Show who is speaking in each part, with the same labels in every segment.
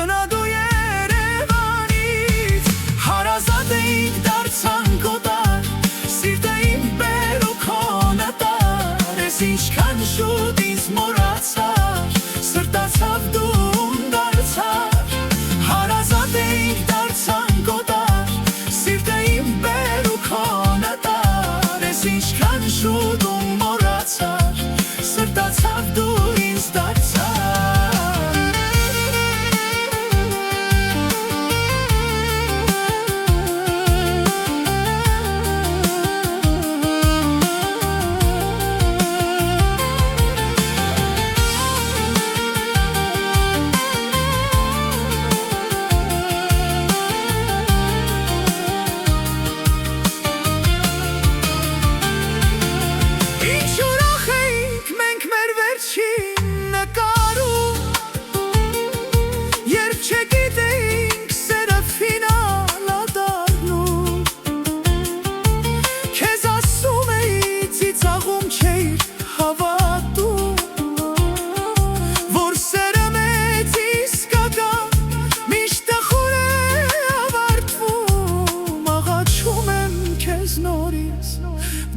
Speaker 1: գնադու Երևանից հարազատ էինք դարձան կոտար սիրտը իմ բերու քոնը տար ես ինչքան շուտ ինձ մոռացար սրտացավ դու դարձար հարազատ էինք դարձան կոտար սիրտը իմ բերու քոնը տար ես ինչքան շուտ ու մոռացար սրտացավ դու ինձ դարձար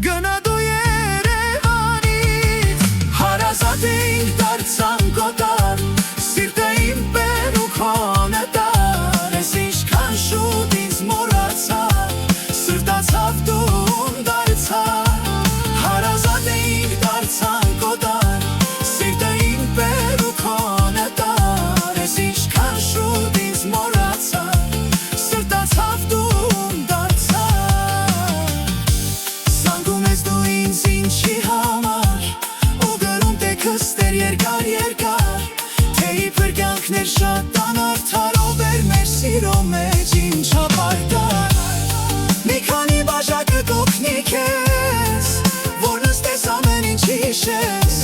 Speaker 1: Գնադու Երևանից հարազատ էինք դարձան կոտար սիրտը իմ բերու քոնը տար ես ինչքան շուտ ինձ մոռացար սրտացավ դու դարձար հարազատ էինք դարձան կոտար սիրտը իմ բերու քոնը տար ես ինչքան շուտ ինձ մոռացար սրտացավ դու ինչի համար ու գրում տեքստեր երկար երկար թե իբր կյանքներ շատ անարդար ով էր մեր սիրո մեջ ինչա պայքար մի քանի բաժակը կօգնի քեզ որ նստես ամեն ինչ հիշես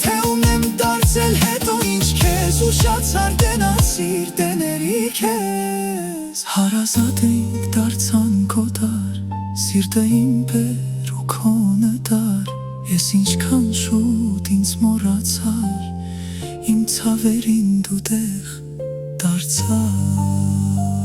Speaker 1: թե ումն եմ դարձել հետո ինչ քեզ ուշացար դենացիր դեների քեզ հարազատ էինք դարձան կոտար սիրտը իմ բերու քոնը տար ես ինչքան շուտ ինձ մոռացար իմ ցավերին դու տեղ դարձար